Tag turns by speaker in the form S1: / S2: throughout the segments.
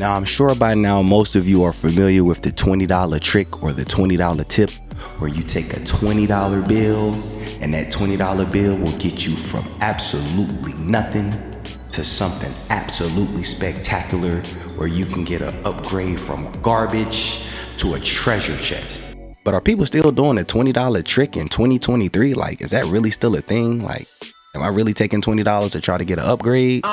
S1: Now, I'm sure by now most of you are familiar with the $20 trick or the $20 tip, where you take a $20 bill and that $20 bill will get you from absolutely nothing to something absolutely spectacular, where you can get an upgrade from garbage to a treasure chest. But are people still doing a $20 trick in 2023? Like, is that really still a thing? Like, am I really taking $20 to try to get an upgrade?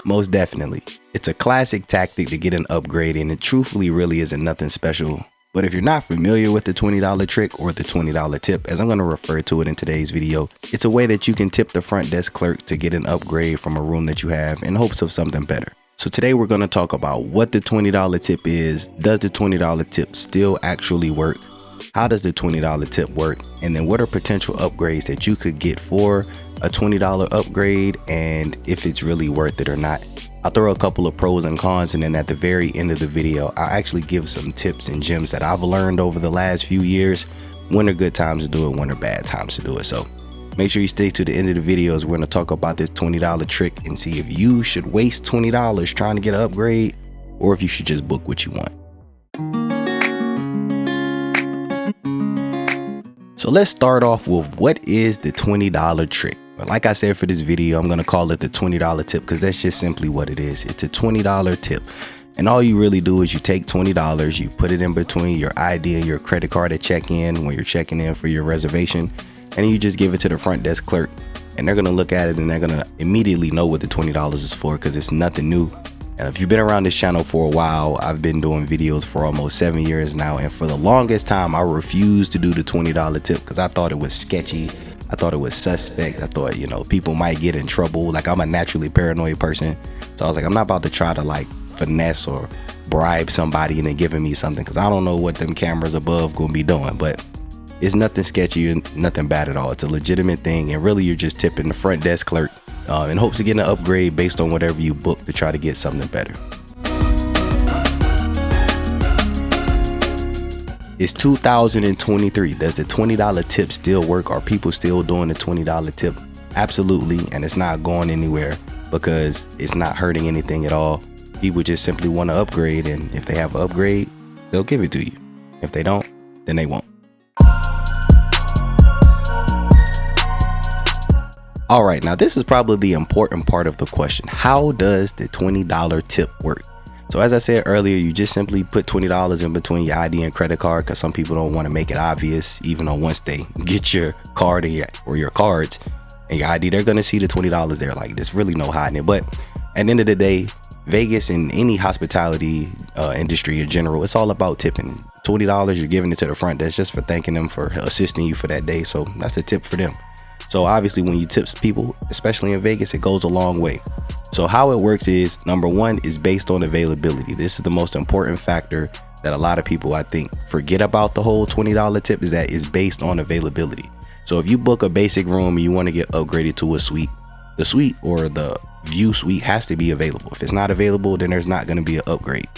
S1: Most definitely. It's a classic tactic to get an upgrade, and it truthfully really isn't nothing special. But if you're not familiar with the $20 trick or the $20 tip, as I'm going to refer to it in today's video, it's a way that you can tip the front desk clerk to get an upgrade from a room that you have in hopes of something better. So today we're going to talk about what the $20 tip is. Does the $20 tip still actually work? How does the $20 tip work? And then what are potential upgrades that you could get for a $20 upgrade, and if it's really worth it or not. I'll throw a couple of pros and cons, and then at the very end of the video, I'll actually give some tips and gems that I've learned over the last few years. When are good times to do it, when are bad times to do it. So make sure you stay to the end of the video, as we're going to talk about this $20 trick and see if you should waste $20 trying to get an upgrade, or if you should just book what you want. So let's start off with, what is the $20 trick? But like I said, for this video, I'm going to call it the $20 tip, because that's just simply what it is. It's a $20 tip. And all you really do is you take $20, you put it in between your ID and your credit card at check-in when you're checking in for your reservation, and you just give it to the front desk clerk, and they're going to look at it and they're going to immediately know what the $20 is for, because it's nothing new. And if you've been around this channel for a while, I've been doing videos for almost 7 years now, and for the longest time I refused to do the $20 tip because I thought it was sketchy. I thought it was suspect. I thought, people might get in trouble. Like, I'm a naturally paranoid person, so I was like, I'm not about to try to like finesse or bribe somebody into giving me something, because I don't know what them cameras above gonna be doing. But it's nothing sketchy and nothing bad at all. It's a legitimate thing, and really you're just tipping the front desk clerk in hopes of getting an upgrade based on whatever you book to try to get something better. It's 2023. Does the $20 tip still work? Are people still doing the $20 tip? Absolutely. And it's not going anywhere, because it's not hurting anything at all. People just simply want to upgrade, and if they have an upgrade, they'll give it to you. If they don't, then they won't. All right, now this is probably the important part of the question. How does the $20 tip work? So as I said earlier, you just simply put $20 in between your ID and credit card, because some people don't want to make it obvious. Even though once they get your card or your cards and your ID, they're going to see the $20 there. Like, there's really no hiding it. But at the end of the day, Vegas and any hospitality industry in general, it's all about tipping. $20, you're giving it to the front desk just for thanking them for assisting you for that day. So that's a tip for them. So obviously when you tip people, especially in Vegas, it goes a long way. So how it works is, number one, is based on availability. This is the most important factor that a lot of people, I think, forget about the whole $20 tip, is that it's based on availability. So if you book a basic room and you want to get upgraded to a suite, the suite or the view suite has to be available. If it's not available, then there's not going to be an upgrade.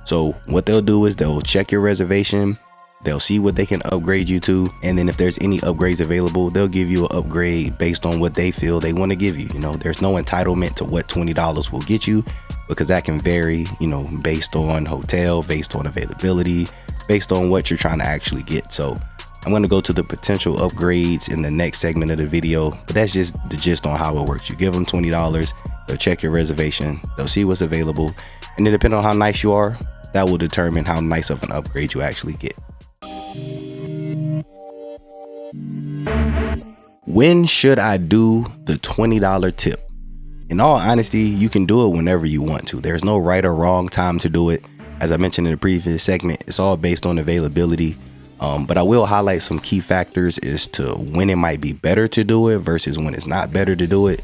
S1: So what they'll do is they'll check your reservation. They'll see what they can upgrade you to, and then if there's any upgrades available, they'll give you an upgrade based on what they feel they want to give you. There's no entitlement to what $20 will get you, because that can vary, based on hotel, based on availability, based on what you're trying to actually get. So I'm going to go to the potential upgrades in the next segment of the video, but that's just the gist on how it works. You give them $20, they'll check your reservation, they'll see what's available, and then depending on how nice you are, that will determine how nice of an upgrade you actually get. When should I do the $20 tip? In all honesty, you can do it whenever you want to. There's no right or wrong time to do it. As I mentioned in the previous segment, it's all based on availability. But I will highlight some key factors as to when it might be better to do it versus when it's not better to do it.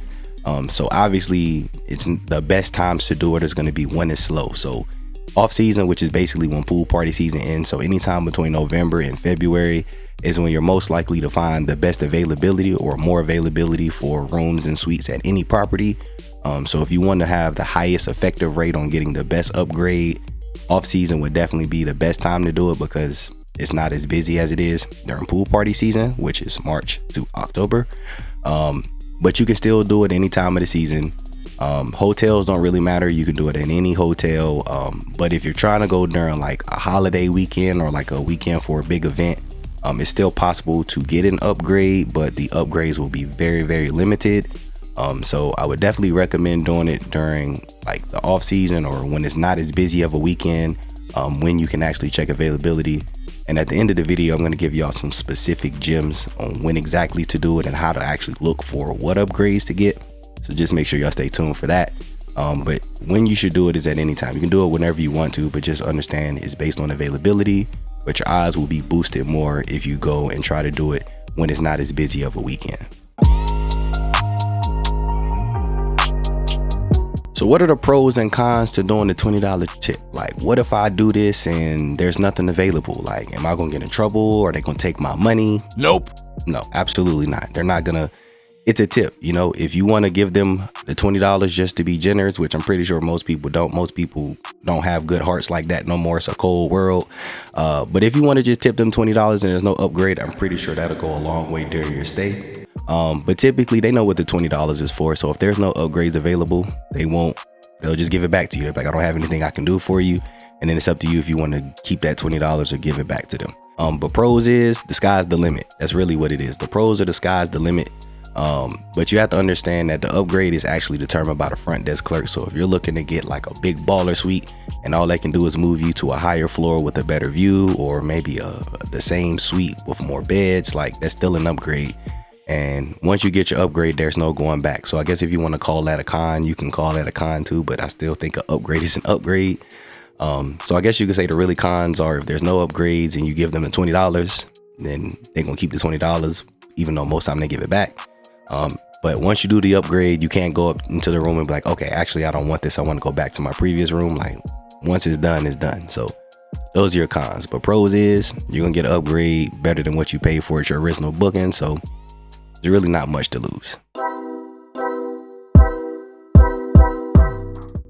S1: So obviously, it's the best times to do it is going to be when it's slow. So off season, which is basically when pool party season ends. So anytime between November and February is when you're most likely to find the best availability or more availability for rooms and suites at any property. So if you want to have the highest effective rate on getting the best upgrade, off season would definitely be the best time to do it, because it's not as busy as it is during pool party season, which is March to October. But you can still do it any time of the season. Hotels don't really matter. You can do it in any hotel. But if you're trying to go during like a holiday weekend or like a weekend for a big event, it's still possible to get an upgrade, but the upgrades will be very, very limited. So I would definitely recommend doing it during like the off season or when it's not as busy of a weekend, when you can actually check availability. And at the end of the video, I'm going to give y'all some specific gems on when exactly to do it and how to actually look for what upgrades to get. So just make sure y'all stay tuned for that. But when you should do it is at any time. You can do it whenever you want to, but just understand it's based on availability, but your odds will be boosted more if you go and try to do it when it's not as busy of a weekend. So what are the pros and cons to doing the $20 tip? Like, what if I do this and there's nothing available? Like, am I gonna get in trouble? Are they gonna take my money? Nope. No, absolutely not. They're not gonna. It's a tip, you know. If you want to give them the $20 just to be generous, which I'm pretty sure most people don't. Most people don't have good hearts like that no more. It's a cold world. But if you want to just tip them $20 and there's no upgrade, I'm pretty sure that'll go a long way during your stay. But typically they know what the $20 is for. So if there's no upgrades available, they'll just give it back to you. They're like, I don't have anything I can do for you. And then it's up to you if you want to keep that $20 or give it back to them. But pros is the sky's the limit. That's really what it is. The pros are the sky's the limit. But you have to understand that the upgrade is actually determined by the front desk clerk. So if you're looking to get like a big baller suite and all they can do is move you to a higher floor with a better view, or maybe the same suite with more beds, like that's still an upgrade. And once you get your upgrade, there's no going back. So I guess if you want to call that a con, you can call that a con too, but I still think an upgrade is an upgrade. So I guess you could say the really cons are if there's no upgrades and you give them the $20, then they're gonna keep the $20, even though most time they give it back. But once you do the upgrade, you can't go up into the room and be like, okay, actually I don't want this, I want to go back to my previous room. Like, once it's done, it's done. So those are your cons. But pros is you're gonna get an upgrade better than what you paid for at your original booking. So there's really not much to lose.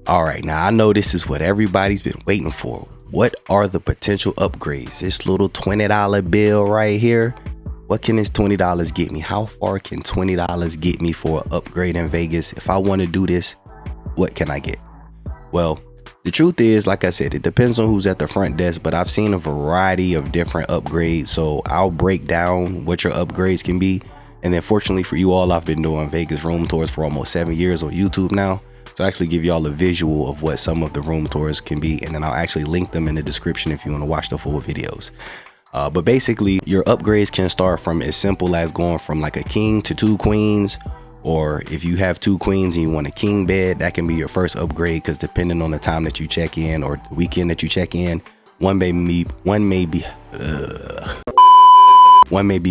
S1: All right, now I know this is what everybody's been waiting for. What are the potential upgrades? This little $20 bill right here. What can this $20 get me? How far can $20 get me for an upgrade in Vegas? If I want to do this, what can I get? Well, the truth is, like I said, it depends on who's at the front desk, but I've seen a variety of different upgrades. So I'll break down what your upgrades can be. And then fortunately for you all, I've been doing Vegas room tours for almost 7 years on YouTube now. So I actually give y'all a visual of what some of the room tours can be. And then I'll actually link them in the description if you want to watch the full videos. But basically your upgrades can start from as simple as going from like a king to 2 queens. Or if you have 2 queens and you want a king bed, that can be your first upgrade, because depending on the time that you check in or the weekend that you check in, one may be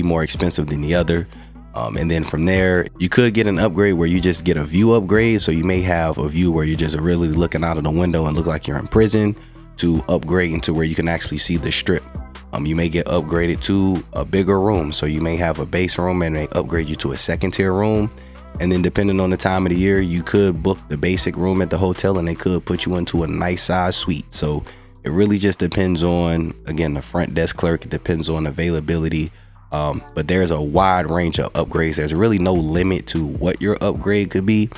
S1: more expensive than the other. And then from there, you could get an upgrade where you just get a view upgrade. So you may have a view where you're just really looking out of the window and look like you're in prison, to upgrading to where you can actually see the strip. You may get upgraded to a bigger room. So you may have a base room and they upgrade you to a 2nd tier room. And then depending on the time of the year, you could book the basic room at the hotel and they could put you into a nice size suite. So it really just depends on, again, the front desk clerk. It depends on availability. But there's a wide range of upgrades. There's really no limit to what your upgrade could be.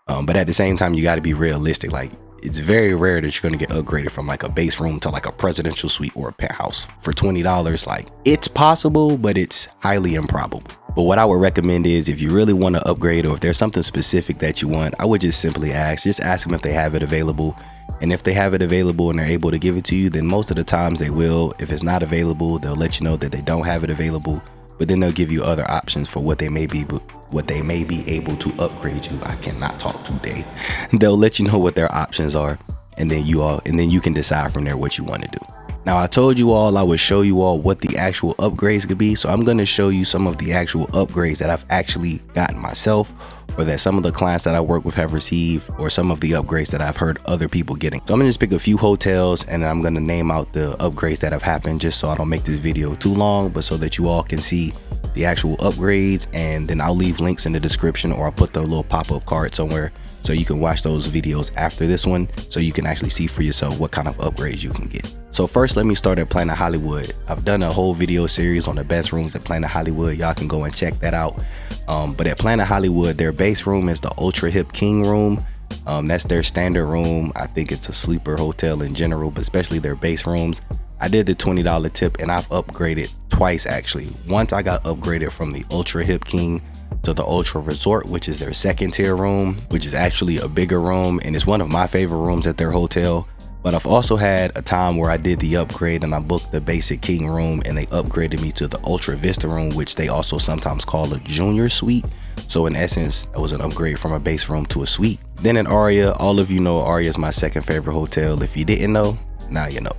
S1: But at the same time, you got to be realistic. Like, it's very rare that you're going to get upgraded from like a base room to like a presidential suite or a penthouse for $20. Like, it's possible, but it's highly improbable. But what I would recommend is, if you really want to upgrade, or if there's something specific that you want, I would just simply ask them if they have it available. And if they have it available and they're able to give it to you, then most of the times they will. If it's not available, they'll let you know that they don't have it available, but then they'll give you other options for what they may be able to upgrade you. I cannot talk today. They'll let you know what their options are, and then you can decide from there what you want to do. Now, I told you all I would show you all what the actual upgrades could be. So I'm going to show you some of the actual upgrades that I've actually gotten myself, or that some of the clients that I work with have received, or some of the upgrades that I've heard other people getting. So I'm gonna just pick a few hotels and I'm gonna name out the upgrades that have happened, just so I don't make this video too long, but so that you all can see the actual upgrades. And then I'll leave links in the description, or I'll put the little pop-up card somewhere so you can watch those videos after this one, so you can actually see for yourself what kind of upgrades you can get. So first, let me start at Planet Hollywood. I've done a whole video series on the best rooms at Planet Hollywood. Y'all can go and check that out. But at Planet Hollywood, their base room is the Ultra Hip King room. That's their standard room. I think it's a sleeper hotel in general, but especially their base rooms. I did the $20 tip and I've upgraded twice actually. Once I got upgraded from the Ultra Hip King to the Ultra Resort, which is their second tier room, which is actually a bigger room and it's one of my favorite rooms at their hotel. But I've also had a time where I did the upgrade and I booked the basic king room and they upgraded me to the Ultra Vista room, which they also sometimes call a junior suite. So in essence, it was an upgrade from a base room to a suite. Then in Aria, all of you know Aria is my second favorite hotel. If you didn't know, now you know.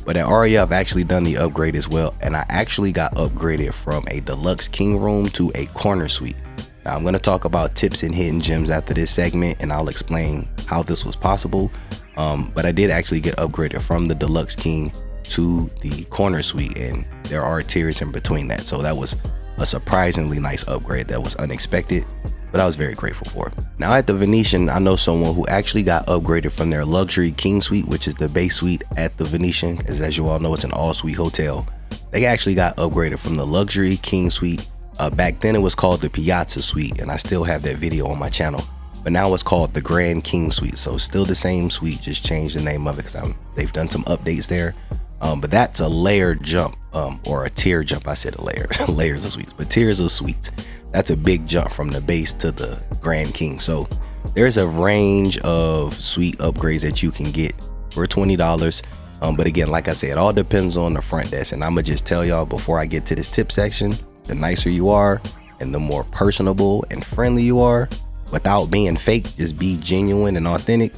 S1: But at Aria, I've actually done the upgrade as well. And I actually got upgraded from a deluxe king room to a corner suite. Now I'm going to talk about tips and hidden gems after this segment and I'll explain how this was possible. But I did actually get upgraded from the deluxe king to the corner suite and there are tiers in between that. So that was a surprisingly nice upgrade that was unexpected, but I was very grateful for. Now at the Venetian, I know someone who actually got upgraded from their luxury king suite, which is the base suite at the Venetian. As you all know, it's an all suite hotel. They actually got upgraded from the luxury king suite. Back then it was called the Piazza suite and I still have that video on my channel. But now it's called the Grand King Suite. So still the same suite, just changed the name of it because they've done some updates there. But that's a layered jump or a tier jump. I said a layer, layers of suites, but tiers of suites. That's a big jump from the base to the Grand King. So there's a range of suite upgrades that you can get for $20. But again, like I said, it all depends on the front desk. And I'm going to just tell y'all before I get to this tip section, the nicer you are and the more personable and friendly you are, without being fake, just be genuine and authentic,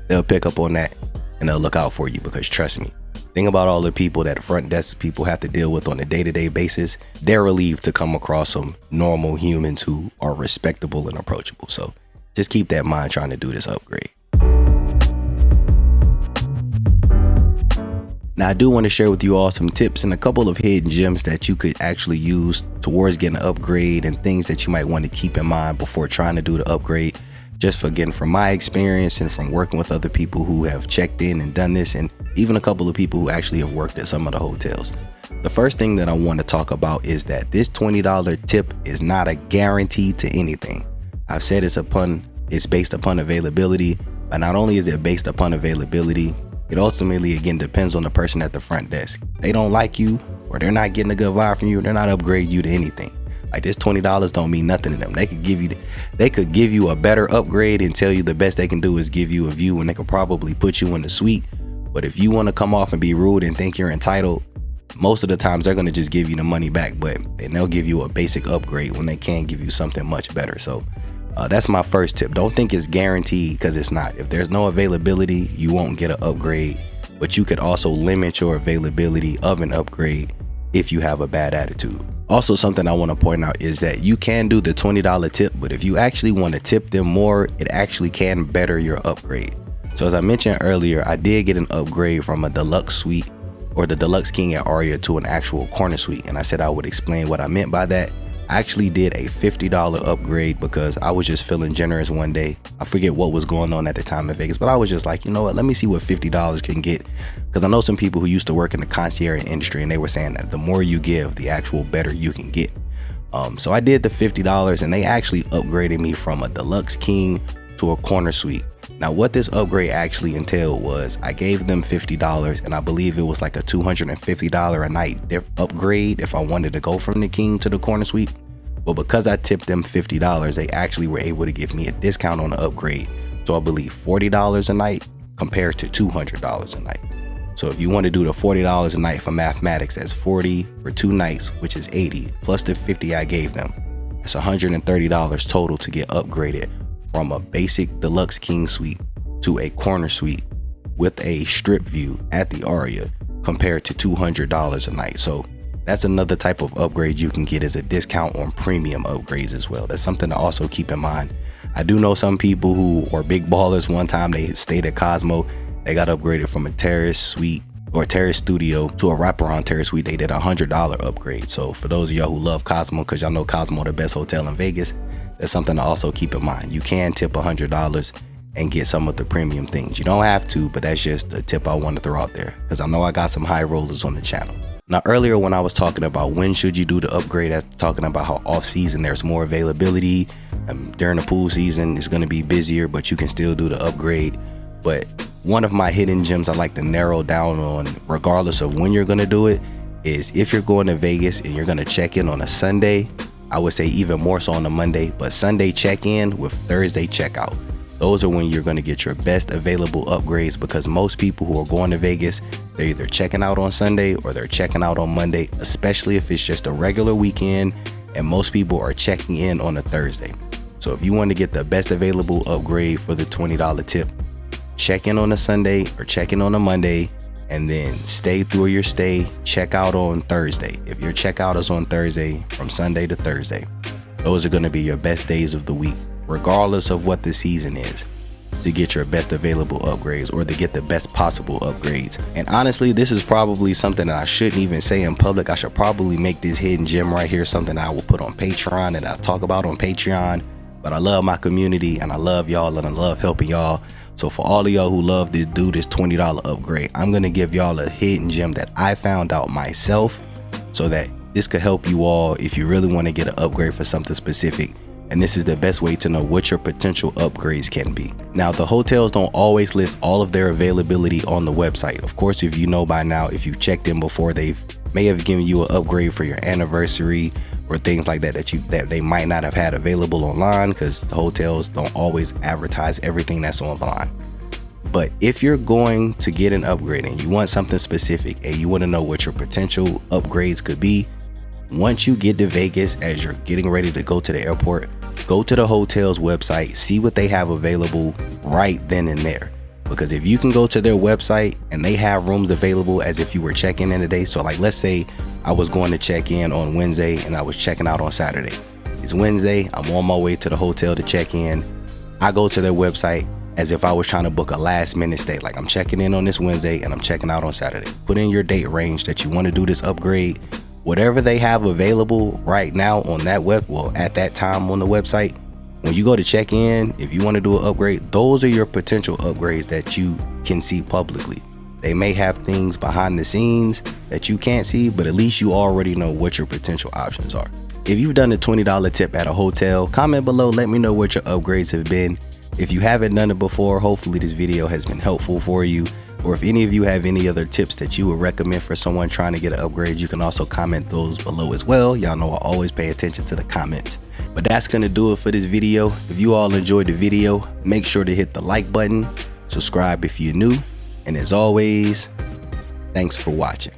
S1: they'll pick up on that and they'll look out for you. Because trust me, think about all the people that front desk people have to deal with on a day-to-day basis. They're relieved to come across some normal humans who are respectable and approachable. So just keep that in mind trying to do this upgrade. Now I do want to share with you all some tips and a couple of hidden gems that you could actually use towards getting an upgrade and things that you might want to keep in mind before trying to do the upgrade. Just for again, from my experience and from working with other people who have checked in and done this, and even a couple of people who actually have worked at some of the hotels. The first thing that I want to talk about is that this $20 tip is not a guarantee to anything. I've said it's based upon availability, but not only is it based upon availability, it ultimately, again, depends on the person at the front desk. They don't like you or they're not getting a good vibe from you. They're not upgrading you to anything. Like this $20 don't mean nothing to them. They could give you a better upgrade and tell you the best they can do is give you a view and they could probably put you in the suite. But if you want to come off and be rude and think you're entitled, most of the times they're going to just give you the money back, and they'll give you a basic upgrade when they can give you something much better. So that's my first tip. Don't think it's guaranteed, because it's not. If there's no availability, you won't get an upgrade, but you could also limit your availability of an upgrade if you have a bad attitude. Also, something I want to point out is that you can do the $20 tip, but if you actually want to tip them more, it actually can better your upgrade. So as I mentioned earlier, I did get an upgrade from a deluxe suite or the deluxe king at Aria to an actual corner suite, and I said I would explain what I meant by that. I actually did a $50 upgrade because I was just feeling generous one day. I forget what was going on at the time in Vegas, but I was just like, you know what, let me see what $50 can get. Because I know some people who used to work in the concierge industry and they were saying that the more you give, the actual better you can get. So I did the $50 and they actually upgraded me from a deluxe king to a corner suite. Now what this upgrade actually entailed was I gave them $50 and I believe it was like a $250 a night upgrade if I wanted to go from the king to the corner suite. But because I tipped them $50, they actually were able to give me a discount on the upgrade. So I believe $40 a night compared to $200 a night. So if you want to do the $40 a night for mathematics, that's 40 for 2 nights, which is 80 plus the 50 I gave them. That's $130 total to get upgraded from a basic deluxe king suite to a corner suite with a strip view at the Aria compared to $200 a night. So that's another type of upgrade you can get as a discount on premium upgrades as well. That's something to also keep in mind. I do know some people who were big ballers. One time they stayed at Cosmo. They got upgraded from a terrace suite or terrace studio to a wraparound terrace suite. They did a $100 upgrade. So for those of y'all who love Cosmo, because y'all know Cosmo the best hotel in Vegas, that's something to also keep in mind. You can tip $100 and get some of the premium things. You don't have to, but that's just the tip I want to throw out there because I know I got some high rollers on the channel. Now earlier when I was talking about when should you do the upgrade, that's talking about how off season there's more availability, During the pool season, it's going to be busier, but you can still do the upgrade. But one of my hidden gems I like to narrow down on, regardless of when you're going to do it, is if you're going to Vegas and you're going to check in on a Sunday, I would say even more so on a Monday, but Sunday check-in with Thursday checkout. Those are when you're going to get your best available upgrades, because most people who are going to Vegas, they're either checking out on Sunday or they're checking out on Monday, especially if it's just a regular weekend, and most people are checking in on a Thursday. So if you want to get the best available upgrade for the $20 tip, check in on a Sunday or check in on a Monday, and then stay through your stay, check out on Thursday. If your checkout is on Thursday, from Sunday to Thursday, those are going to be your best days of the week, regardless of what the season is, to get your best available upgrades or to get the best possible upgrades. And honestly, this is probably something that I shouldn't even say in public. I should probably make this hidden gem right here something I will put on Patreon and I'll talk about on Patreon. But I love my community and I love y'all and I love helping y'all. So for all of y'all who love to do this $20 upgrade, I'm going to give y'all a hidden gem that I found out myself, so that this could help you all if you really want to get an upgrade for something specific. And this is the best way to know what your potential upgrades can be. Now, the hotels don't always list all of their availability on the website. Of course, if you know by now, if you checked in before, they may have given you an upgrade for your anniversary or things like that that they might not have had available online, because the hotels don't always advertise everything that's online. But if you're going to get an upgrade and you want something specific and you want to know what your potential upgrades could be, once you get to Vegas, as you're getting ready to go to the airport, go to the hotel's website, see what they have available right then and there. Because if you can go to their website and they have rooms available as if you were checking in today. So like, let's say I was going to check in on Wednesday and I was checking out on Saturday. It's Wednesday, I'm on my way to the hotel to check in. I go to their website as if I was trying to book a last minute stay. Like, I'm checking in on this Wednesday and I'm checking out on Saturday. Put in your date range that you want to do this upgrade. Whatever they have available right now on that at that time on the website, when you go to check in, if you want to do an upgrade, those are your potential upgrades that you can see publicly. They may have things behind the scenes that you can't see, but at least you already know what your potential options are. If you've done a $20 tip at a hotel, comment below, let me know what your upgrades have been. If you haven't done it before, hopefully this video has been helpful for you. Or if any of you have any other tips that you would recommend for someone trying to get an upgrade, you can also comment those below as well. Y'all know I always pay attention to the comments. But that's going to do it for this video. If you all enjoyed the video, make sure to hit the like button, subscribe if you're new, and as always, thanks for watching.